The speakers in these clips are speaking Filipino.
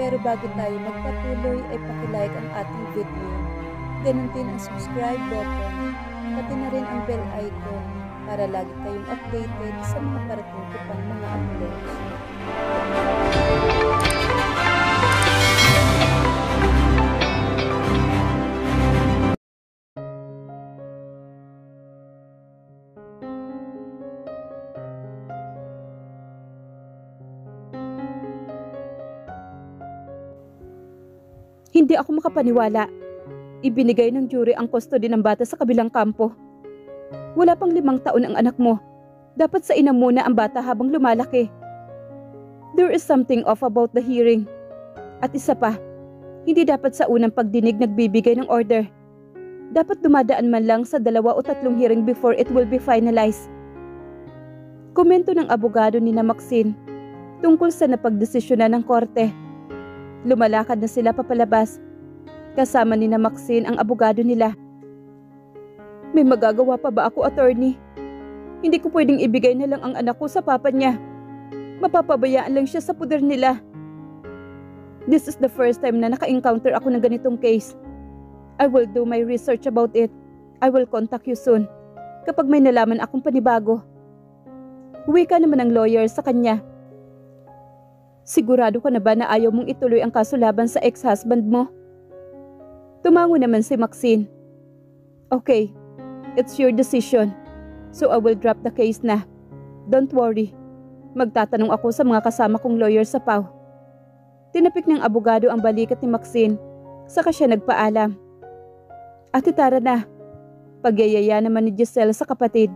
Pero bago tayo magpatuloy ay pakilike ang ating video. Ganun din ang subscribe button, pati na rin ang bell icon para lagi kayong updated sa mga parating ko pang mga uploads. Hindi ako makapaniwala. Ibinigay ng jury ang custody ng bata sa kabilang kampo. Wala pang 5 taon ang anak mo. Dapat sa ina muna ang bata habang lumalaki. There is something off about the hearing. At isa pa, hindi dapat sa unang pagdinig nagbibigay ng order. Dapat dumadaan man lang sa 2 o 3 hearing before it will be finalized. Komento ng abogado ni Maxine tungkol sa napagdesisyonan ng korte. Lumalakad na sila papalabas. Kasama ni Maxine ang abogado nila. May magagawa pa ba ako, attorney? Hindi ko pwedeng ibigay na lang ang anak ko sa papa niya. Mapapabayaan lang siya sa puder nila. This is the first time na naka-encounter ako ng ganitong case. I will do my research about it. I will contact you soon kapag may nalaman akong panibago. Wika naman ng lawyer sa kanya. Sigurado ka na ba na ayaw mong ituloy ang kaso laban sa ex-husband mo? Tumango naman si Maxine. Okay, it's your decision. So I will drop the case na. Don't worry. Magtatanong ako sa mga kasama kong lawyer sa PAW. Tinapik ng abogado ang balikat ni Maxine. Saka siya nagpaalam. Ate tara na. Pagyayaya naman ni Giselle sa kapatid.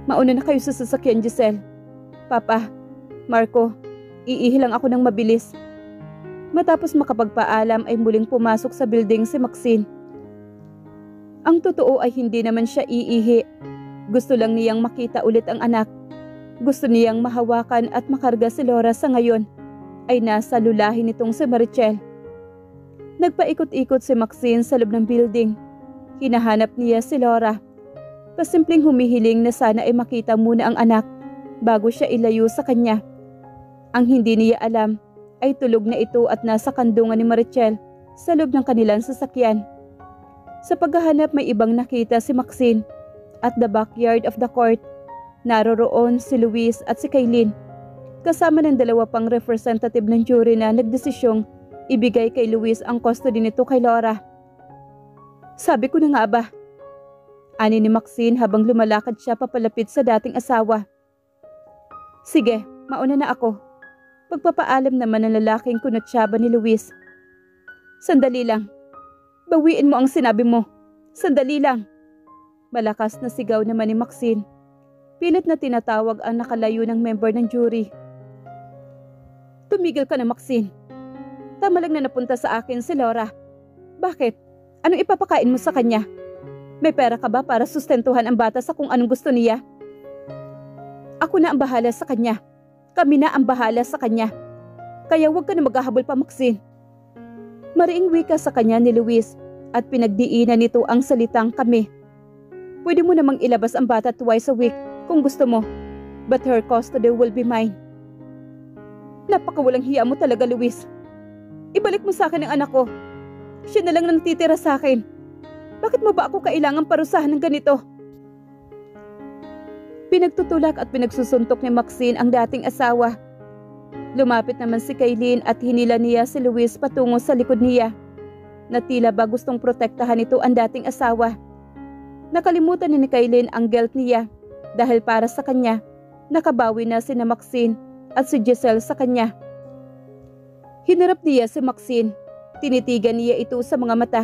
Mauna na kayo sa sasakyan, Giselle. Papa, Marco, iihi lang ako ng mabilis. Matapos makapagpaalam ay muling pumasok sa building si Maxine. Ang totoo ay hindi naman siya iihi. Gusto lang niyang makita ulit ang anak. Gusto niyang mahawakan at makarga si Laura sa ngayon ay nasa lulahin nitong si Marichel. Nagpaikot-ikot si Maxine sa loob ng building. Hinahanap niya si Laura. Pasimpleng humihiling na sana ay makita muna ang anak bago siya ilayo sa kanya. Ang hindi niya alam ay tulog na ito at nasa kandungan ni Marichel sa loob ng kanilang sasakyan. Sa paghahanap may ibang nakita si Maxine. At the backyard of the court, naroroon si Luis at si Kaylin. Kasama ng 2 pang representative ng jury na nagdesisyong ibigay kay Luis ang custody nito kay Laura. Sabi ko na nga ba? Ani ni Maxine habang lumalakad siya papalapit sa dating asawa. Sige, mauna na ako. Pagpapaalam naman ng lalaking kunutsyaba ni Luis. Sandali lang. Bawiin mo ang sinabi mo. Sandali lang. Malakas na sigaw naman ni Maxine. Pilit na tinatawag ang nakalayo ng member ng jury. Tumigil ka na, Maxine. Tama lang na napunta sa akin si Laura. Bakit? Anong ipapakain mo sa kanya? May pera ka ba para sustentuhan ang bata sa kung anong gusto niya? Ako na ang bahala sa kanya. Kami na ang bahala sa kanya. Kaya huwag ka na maghahabol pa, Maxine. Mariing wika sa kanya ni Luis at pinagdiinan nito ang salitang kami. Pwede mo namang ilabas ang bata twice a week kung gusto mo. But her custody will be mine. Napakawalang hiya mo talaga, Luis. Ibalik mo sa akin ang anak ko. Siya na lang natitira sa akin. Bakit mo ba ako kailangang parusahan ng ganito? Pinagtutulak at pinagsusuntok ni Maxine ang dating asawa. Lumapit naman si Kaylin at hinila niya si Luis patungo sa likod niya. Na tila ba gustong protektahan ito ang dating asawa. Nakalimutan ni Kaylin ang guilt niya dahil para sa kanya, nakabawi na si Maxine at si Giselle sa kanya. Hinarap niya si Maxine. Tinitigan niya ito sa mga mata.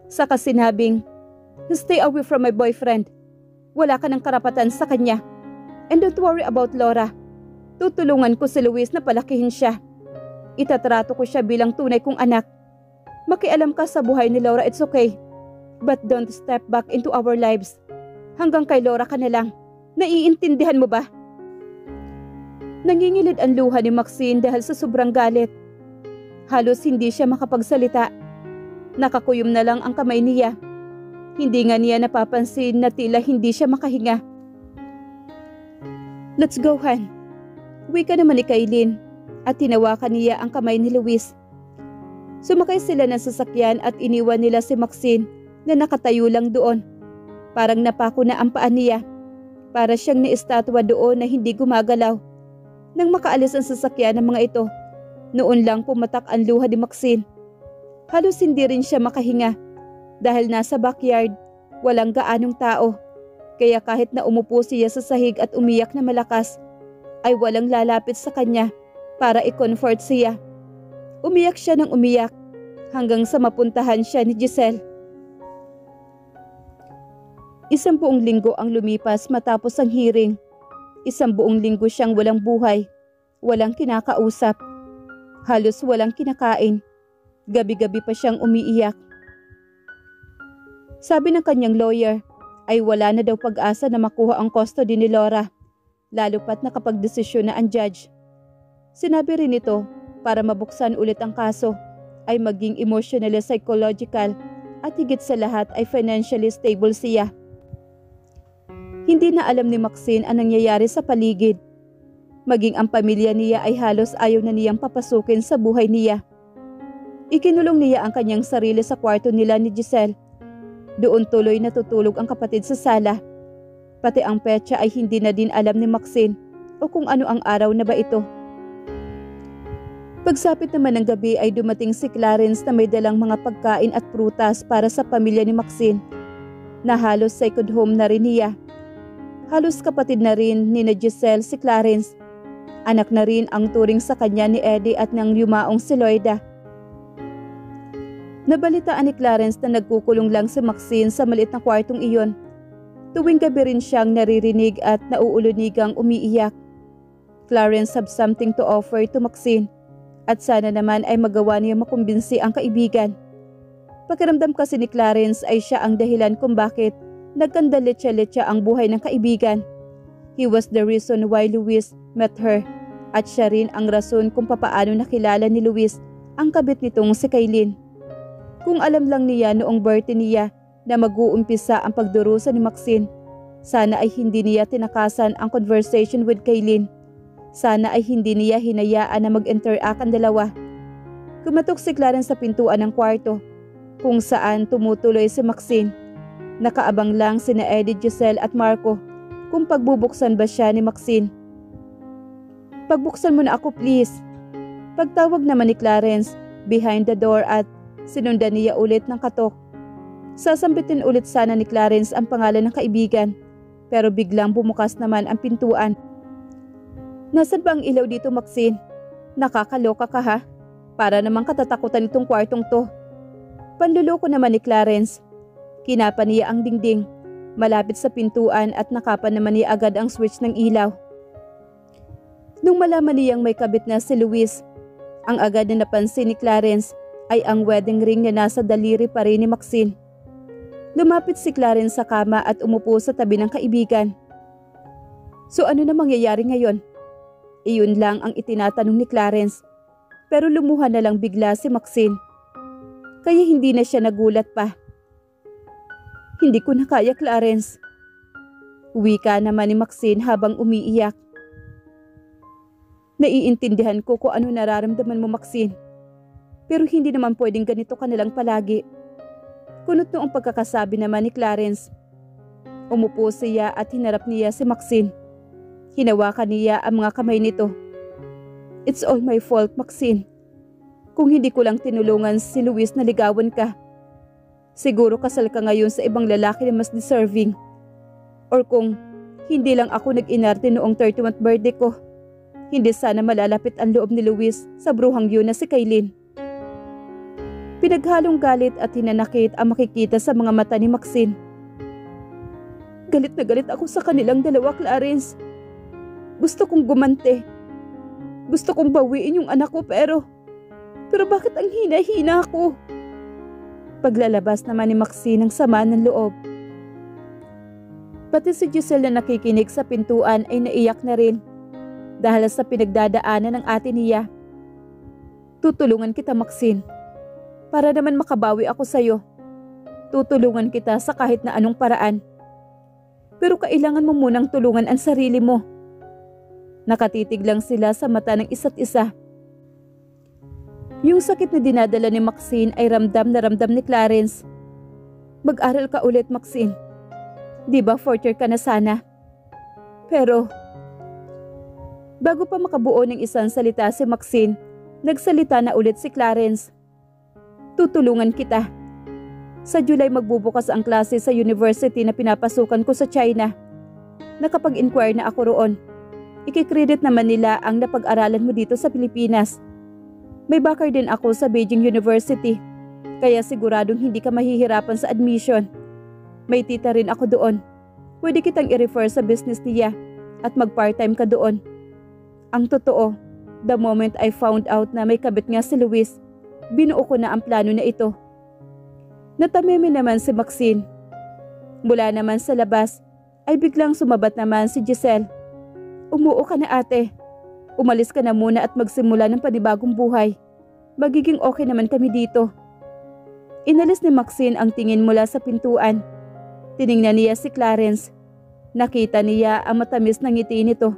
Saka sinabing, "Stay away from my boyfriend. Wala ka ng karapatan sa kanya. And don't worry about Laura. Tutulungan ko si Luis na palakihin siya. Itatrato ko siya bilang tunay kong anak. Makialam ka sa buhay ni Laura, it's okay. But don't step back into our lives. Hanggang kay Laura ka na lang. Naiintindihan mo ba?" Nangingilid ang luha ni Maxine dahil sa sobrang galit. Halos hindi siya makapagsalita. Nakakuyom na lang ang kamay niya. Hindi nga niya napapansin na tila hindi siya makahinga. "Let's go, Han." Wika naman ni Kaylin at tinawakan niya ang kamay ni Luis Sumakay sila ng sasakyan at iniwan nila si Maxine na nakatayo lang doon. Parang napako na ang paa niya. Para siyang naistatwa doon na hindi gumagalaw. Nang makaalis ang sasakyan ng mga ito, noon lang pumatak ang luha ni Maxine. Halos hindi rin siya makahinga dahil nasa backyard, walang gaanong tao. Kaya kahit na umupo siya sa sahig at umiyak na malakas, ay walang lalapit sa kanya para i-comfort siya. Umiyak siya ng umiyak hanggang sa mapuntahan siya ni Giselle. 1 buong linggo ang lumipas matapos ang hearing. 1 buong linggo siyang walang buhay, walang kinakausap, halos walang kinakain. Gabi-gabi pa siyang umiiyak. Sabi ng kanyang lawyer ay wala na daw pag-asa na makuha ang custody ni Laura, lalo pat nakapagdesisyon na ang judge. Sinabi rin ito para mabuksan ulit ang kaso ay maging emotionally psychological at higit sa lahat ay financially stable siya. Hindi na alam ni Maxine ang nangyayari sa paligid. Maging ang pamilya niya ay halos ayaw na niyang papasukin sa buhay niya. Ikinulong niya ang kanyang sarili sa kwarto nila ni Giselle. Doon tuloy natutulog ang kapatid sa sala. Pati ang petsa ay hindi na din alam ni Maxine o kung ano ang araw na ba ito. Pagsapit naman ng gabi ay dumating si Clarence na may dalang mga pagkain at prutas para sa pamilya ni Maxine, na halos second home na rin niya. Halos kapatid na rin ni Giselle si Clarence. Anak na rin ang turing sa kanya ni Eddie at ng yumaong si Loida. Nabalitaan ni Clarence na nagkukulong lang si Maxine sa maliit na kwartong iyon. Tuwing gabi rin siyang naririnig at nauulunigang umiiyak. Clarence have something to offer to Maxine at sana naman ay magawa niya makumbinsi ang kaibigan. Pakiramdam kasi ni Clarence ay siya ang dahilan kung bakit nagkandalitsa-litsa ang buhay ng kaibigan. He was the reason why Luis met her at siya rin ang rason kung papaano nakilala ni Luis ang kabit nitong si Kaylin. Kung alam lang niya noong birthday niya na mag-uumpisa ang pagdurusa ni Maxine, sana ay hindi niya tinakasan ang conversation with Kaylin. Sana ay hindi niya hinayaan na mag-interact ang dalawa. Kumatok si Clarence sa pintuan ng kwarto kung saan tumutuloy si Maxine. Nakaabang lang sina Eddie, Giselle at Marco kung pagbubuksan ba siya ni Maxine. "Pagbuksan mo na ako please." Pagtawag naman ni Clarence behind the door at sinundan niya ulit ng katok. Sasambitin ulit sana ni Clarence ang pangalan ng kaibigan pero biglang bumukas naman ang pintuan. "Nasaan ba ang ilaw dito, Maxine? Nakakaloka ka ha? Para namang katatakutan itong kwartong to." Panluloko naman ni Clarence. Kinapa niya ang dingding, malapit sa pintuan at nakapan naman niya agad ang switch ng ilaw. Nung malaman niyang may kabit na si Luis, ang agad na napansin ni Clarence ay ang wedding ring na nasa daliri pa rin ni Maxine. Lumapit si Clarence sa kama at umupo sa tabi ng kaibigan. "So ano na mangyayari ngayon?" Iyon lang ang itinatanong ni Clarence, pero lumuha na lang bigla si Maxine. Kaya hindi na siya nagulat pa. "Hindi ko na kaya, Clarence." Wika naman ni Maxine habang umiiyak. "Naiintindihan ko kung ano nararamdaman mo, Maxine. Pero hindi naman pwedeng ganito ka nalang palagi." Kunot noong pagkakasabi naman ni Clarence. Umupo siya at hinarap niya si Maxine. Hinawakan niya ang mga kamay nito. "It's all my fault, Maxine. Kung hindi ko lang tinulungan si Luis na ligawan ka, siguro kasal ka ngayon sa ibang lalaki na mas deserving. Or kung hindi lang ako nag-inarte noong 31st birthday ko, hindi sana malalapit ang loob ni Luis sa bruhang yun na si Kaylin." Pinaghalong galit at hinanakit ang makikita sa mga mata ni Maxine. "Galit na galit ako sa kanilang dalawa, Clarence. Gusto kong gumante. Gusto kong bawiin yung anak ko pero bakit ang hina-hina ko?" Paglalabas naman ni Maxine ng sama ng loob. Pati si Giselle na nakikinig sa pintuan ay naiyak na rin dahil sa pinagdadaanan ng ate niya. "Tutulungan kita, Maxine. Para naman makabawi ako sa'yo. Tutulungan kita sa kahit na anong paraan. Pero kailangan mo munang tulungan ang sarili mo." Nakatitig lang sila sa mata ng isa't isa. Yung sakit na dinadala ni Maxine ay ramdam na ramdam ni Clarence. Mag-aral ka ulit, Maxine. Di ba 4th year ka na sana? Pero, bago pa makabuo ng isang salita si Maxine, nagsalita na ulit si Clarence. Tutulungan kita. Sa July magbubukas ang klase sa university na pinapasukan ko sa China. Nakapag-inquire na ako roon. Ikikredit naman nila ang napag-aralan mo dito sa Pilipinas. May backer din ako sa Beijing University, kaya siguradong hindi ka mahihirapan sa admission. May tita rin ako doon. Pwede kitang i-refer sa business niya at mag-part-time ka doon. Ang totoo, the moment I found out na may kabit nga si Luis, binuo ko na ang plano na ito. Natameme naman si Maxine. Mula naman sa labas, ay biglang sumabat naman si Giselle. Umuo ka na ate. Umalis ka na muna at magsimula ng panibagong buhay. Magiging okay naman kami dito. Inalis ni Maxine ang tingin mula sa pintuan. Tiningnan niya si Clarence. Nakita niya ang matamis na ngiti nito.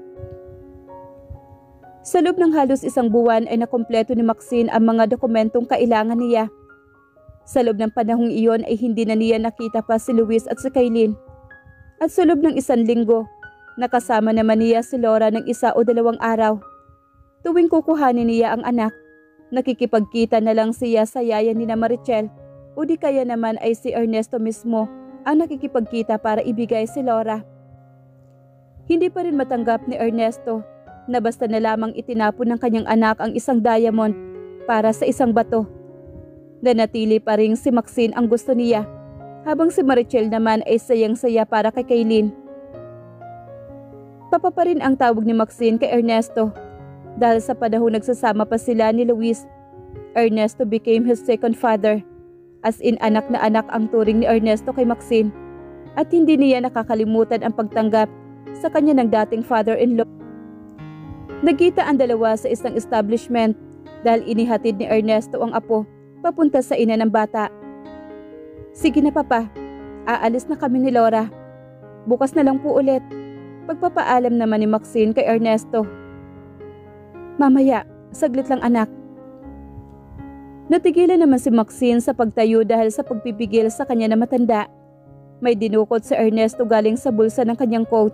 Sa loob ng halos isang buwan ay nakumpleto ni Maxine ang mga dokumentong kailangan niya. Sa loob ng panahong iyon ay hindi na niya nakita pa si Luis at si Kailin. At sa loob ng 1 linggo, nakasama naman niya si Laura ng 1 o 2 araw. Tuwing kukuhanin niya ang anak, nakikipagkita na lang siya sa yaya ni na Marichel o di kaya naman ay si Ernesto mismo ang nakikipagkita para ibigay si Laura. Hindi pa rin matanggap ni Ernesto na basta na lamang itinapon ng kanyang anak ang isang diamond para sa isang bato. Nanatili pa rin si Maxine ang gusto niya, habang si Marichel naman ay sayang-saya para kay Kailin. Papa pa rin ang tawag ni Maxine kay Ernesto. Dahil sa panahon nagsasama pa sila ni Luis, Ernesto became his second father. As in anak na anak ang turing ni Ernesto kay Maxine. At hindi niya nakakalimutan ang pagtanggap sa kanya ng dating father-in-law. Nagkita ang dalawa sa isang establishment dahil inihatid ni Ernesto ang apo papunta sa ina ng bata. Sige na papa, aalis na kami ni Laura. Bukas na lang po ulit. Pagpapaalam naman ni Maxine kay Ernesto. Mamaya, saglit lang anak. Natigilan naman si Maxine sa pagtayo dahil sa pagpipigil sa kanya na matanda. May dinukot si Ernesto galing sa bulsa ng kanyang coat.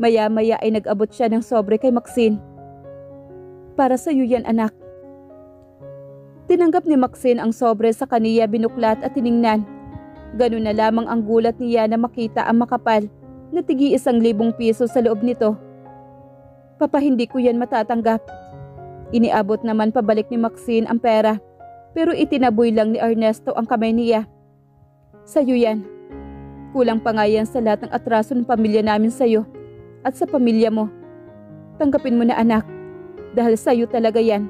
Maya-maya ay nag-abot siya ng sobre kay Maxine. Para sa iyo yan anak. Tinanggap ni Maxine ang sobre sa kaniya, binuklat at tiningnan. Ganun na lamang ang gulat niya na makita ang makapal na tigi 1,000 piso sa loob nito. Papa, hindi ko yan matatanggap. Iniabot naman pabalik ni Maxine ang pera, pero itinaboy lang ni Ernesto ang kamay niya. Sa'yo yan. Kulang pa nga yan sa lahat ng atraso ng pamilya namin sa'yo at sa pamilya mo. Tanggapin mo na anak, dahil sa'yo talaga yan.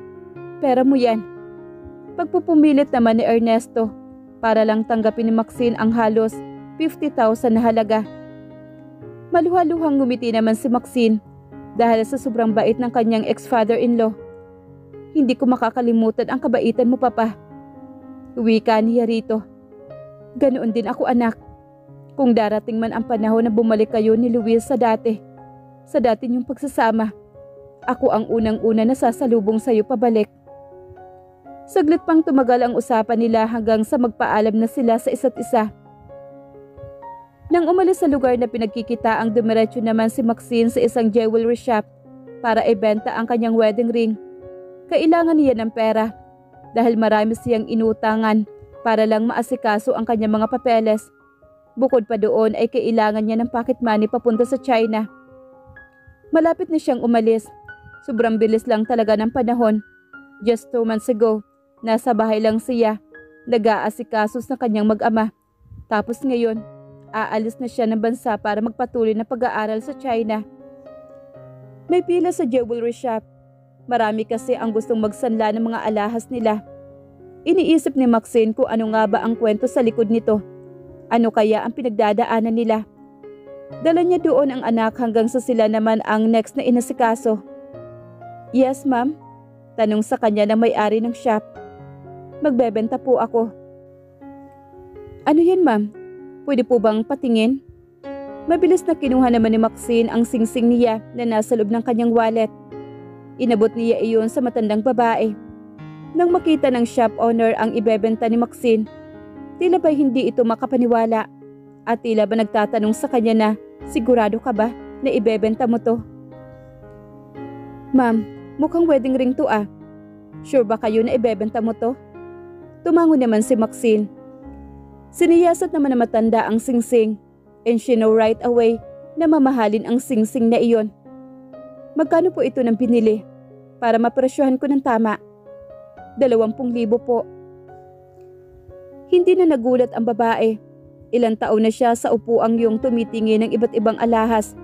Pera mo yan. Pagpupumilit naman ni Ernesto para lang tanggapin ni Maxine ang halos 50,000 na halaga. Maluhaluhang ngumiti naman si Maxine dahil sa sobrang bait ng kanyang ex-father-in-law. Hindi ko makakalimutan ang kabaitan mo, papa. Wika niya rito. Ganoon din ako anak. Kung darating man ang panahon na bumalik kayo ni Luis sa dati niyong pagsasama, ako ang unang-una na sasalubong sa'yo pabalik. Saglit pang tumagal ang usapan nila hanggang sa magpaalam na sila sa isa't isa. Nang umalis sa lugar na pinagkikita ang dumiretso naman si Maxine sa isang jewelry shop para ibenta ang kanyang wedding ring. Kailangan niya ng pera dahil marami siyang inutangan para lang maasikaso ang kanyang mga papeles. Bukod pa doon ay kailangan niya ng pocket money papunta sa China. Malapit na siyang umalis. Sobrang bilis lang talaga ng panahon. Just 2 months ago, nasa bahay lang siya, nag-aasikaso sa kanyang mag-ama. Tapos ngayon, aalis na siya ng bansa para magpatuloy na pag-aaral sa China. May pila sa jewelry shop. Marami kasi ang gustong magsanla ng mga alahas nila. Iniisip ni Maxine kung ano nga ba ang kwento sa likod nito. Ano kaya ang pinagdadaanan nila? Dala niya doon ang anak hanggang sa sila naman ang next na inasikaso. Yes, ma'am. Tanong sa kanya ng may-ari ng shop. Magbebenta po ako. Ano yan, ma'am? Pwede po bang patingin? Mabilis na kinuha naman ni Maxine ang singsing niya na nasa loob ng kanyang wallet. Inabot niya iyon sa matandang babae. Nang makita ng shop owner ang ibebenta ni Maxine, tila ba hindi ito makapaniwala at tila ba nagtatanong sa kanya na, sigurado ka ba na ibebenta mo to? Ma'am, mukhang wedding ring to ah. Sure ba kayo na ibebenta mo to? Tumango naman si Maxine. Siniyasat naman na matanda ang singsing and she know right away na mamahalin ang singsing na iyon. Magkano po ito nang binili para mapresyohan ko ng tama? 20,000 po. Hindi na nagulat ang babae. Ilang taon na siya sa upuang yung tumitingin ng iba't ibang alahas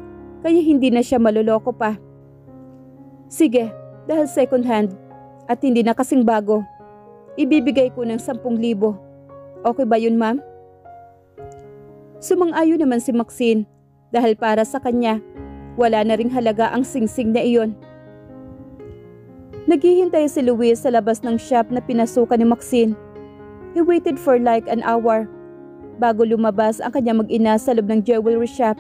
kaya hindi na siya maluloko pa. Sige, dahil second hand at hindi na kasing bago, ibibigay ko ng 10,000. Okay ba yun, ma'am? Sumang-ayon naman si Maxine dahil para sa kanya, wala na ring halaga ang singsing na iyon. Naghihintay si Luis sa labas ng shop na pinasukan ni Maxine. He waited for like an hour bago lumabas ang kanya mag-ina sa loob ng jewelry shop.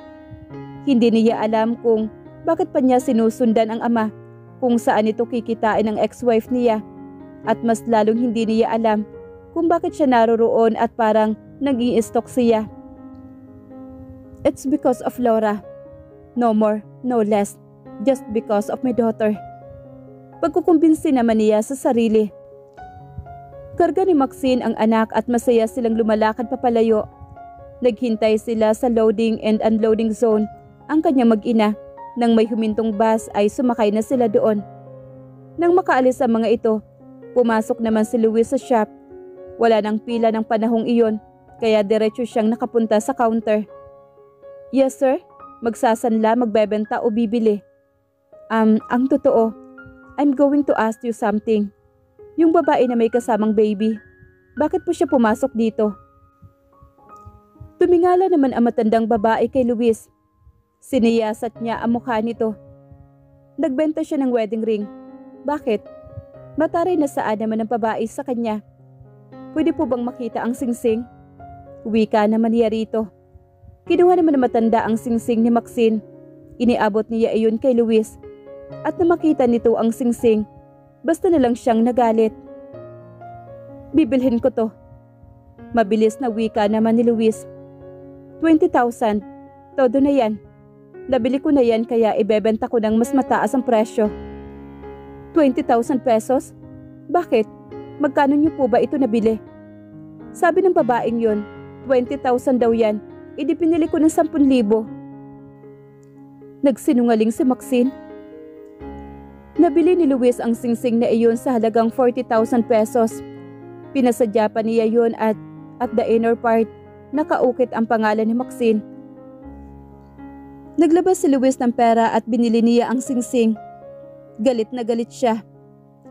Hindi niya alam kung bakit pa niya sinusundan ang ama, kung saan ito kikitain ng ex-wife niya, at mas lalong hindi niya alam kung bakit siya naroroon at parang nag-i-stalk siya. It's because of Laura. No more, no less. Just because of my daughter. Pagkukumbinsi naman niya sa sarili. Karga ni Maxine ang anak at masaya silang lumalakad papalayo. Naghintay sila sa loading and unloading zone ang kanyang mag-ina. Nang may humintong bus ay sumakay na sila doon. Nang makaalis ang mga ito, pumasok naman si Luis sa shop. Wala nang pila ng panahong iyon, kaya diretso siyang nakapunta sa counter. Yes sir, magsasanla, magbebenta o bibili? Ang totoo, I'm going to ask you something. Yung babae na may kasamang baby, bakit po siya pumasok dito? Tumingala naman ang matandang babae kay Luis. Siniyasat niya ang mukha nito. Nagbenta siya ng wedding ring. Bakit? Mataray na saan naman ang babae sa kanya. Pwede po bang makita ang singsing? Wika naman niya rito. Kinuha naman na matanda ang singsing ni Maxine. Iniabot niya iyon kay Luis. At na makita nito ang singsing, basta na lang siyang nagalit. Bibilhin ko to. Mabilis na wika naman ni Luis. 20,000. Todo na yan. Nabili ko na yan kaya ibebenta ko ng mas mataas ang presyo. 20,000 pesos? Bakit? Magkano niyo po ba ito nabili? Sabi ng babaeng yon, 20,000 daw yan. Pinili ko ng 10,000. Nagsinungaling si Maxine. Nabili ni Luis ang singsing na iyon sa halagang 40,000 pesos. Pinasadya pa niya yun at the inner part, nakaukit ang pangalan ni Maxine. Naglabas si Luis ng pera at binili niya ang singsing. Galit na galit siya.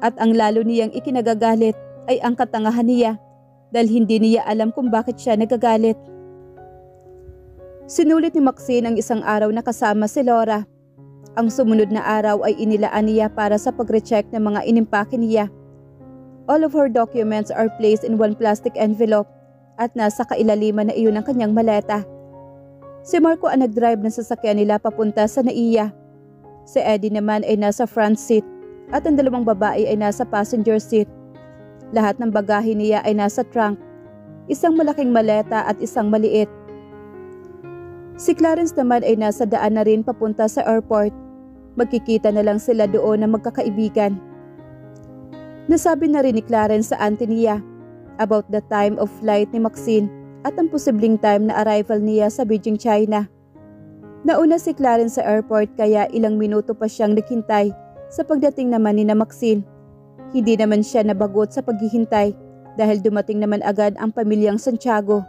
At ang lalo niyang ikinagagalit ay ang katangahan niya dahil hindi niya alam kung bakit siya nagagalit. Sinulit ni Maxine ang isang araw na kasama si Laura. Ang sumunod na araw ay inilaan niya para sa pagre-check ng mga inimpake niya. All of her documents are placed in one plastic envelope at nasa kailaliman na iyon ang kanyang maleta. Si Marco ang nag-drive ng sasakyan nila papunta sa NAIA. Si Eddie naman ay nasa front seat at ang dalawang babae ay nasa passenger seat. Lahat ng bagahe niya ay nasa trunk, isang malaking maleta at isang maliit. Si Clarence naman ay nasa daan na rin papunta sa airport. Magkikita na lang sila doon na magkakaibigan. Nasabi na rin ni Clarence sa auntie niya about the time of flight ni Maxine at ang posibleng time na arrival niya sa Beijing, China. Nauna si Clarence sa airport kaya ilang minuto pa siyang naghintay sa pagdating naman ni Maxine. Hindi naman siya nabagot sa paghihintay dahil dumating naman agad ang pamilyang Santiago.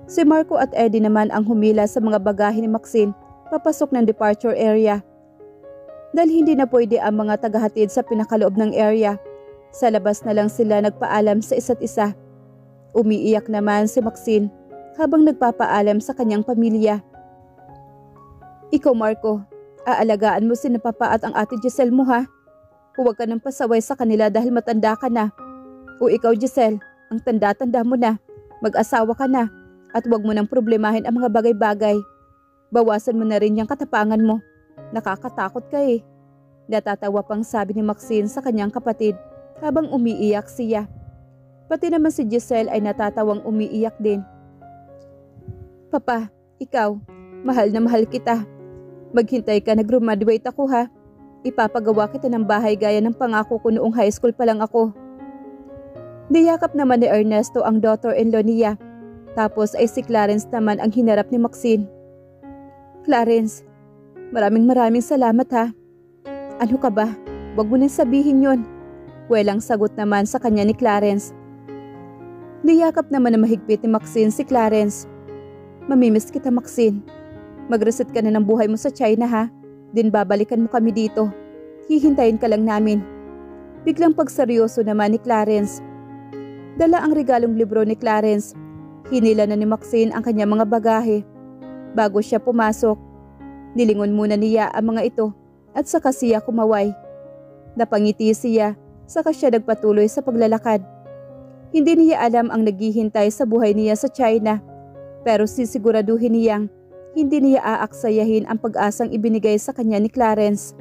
Si Marco at Eddie naman ang humila sa mga bagahe ni Maxine papasok ng departure area. Dahil hindi na pwede ang mga tagahatid sa pinakaloob ng area, sa labas na lang sila nagpaalam sa isa't isa. Umiiyak naman si Maxine habang nagpapaalam sa kanyang pamilya. Ikaw Marco, aalagaan mo si Papa at ang ate Giselle mo ha. Huwag ka nang pasaway sa kanila dahil matanda ka na. O ikaw Giselle, ang tanda-tanda mo na, mag-asawa ka na at huwag mo nang problemahin ang mga bagay-bagay. Bawasan mo na rin yung katapangan mo. Nakakatakot ka eh. Natatawa pang sabi ni Maxine sa kanyang kapatid habang umiiyak siya. Pati naman si Giselle ay natatawang umiiyak din. Papa, ikaw, mahal na mahal kita. Maghintay ka, nag-graduate ako ha. Ipapagawa kita ng bahay gaya ng pangako ko noong high school pa lang ako. Niyakap naman ni Ernesto ang daughter-in-law niya. Tapos ay si Clarence naman ang hinarap ni Maxine. Clarence, maraming salamat ha. Ano ka ba? Wag mo nang sabihin yun. Walang sagot naman sa kanya ni Clarence. Niyakap naman na mahigpit ni Maxine si Clarence. Mamimiss kita, Maxine. Mag-reset ka na ng buhay mo sa China ha. Din babalikan mo kami dito. Hihintayin ka lang namin. Biglang pagseryoso naman ni Clarence. Dala ang regalong libro ni Clarence. Hinila na ni Maxine ang kanyang mga bagahe. Bago siya pumasok, nilingon muna niya ang mga ito at saka siya kumaway. Napangiti siya, saka siya nagpatuloy sa paglalakad. Hindi niya alam ang naghihintay sa buhay niya sa China, pero sisiguraduhin niyang hindi niya aaksayahin ang pag-asang ibinigay sa kanya ni Clarence.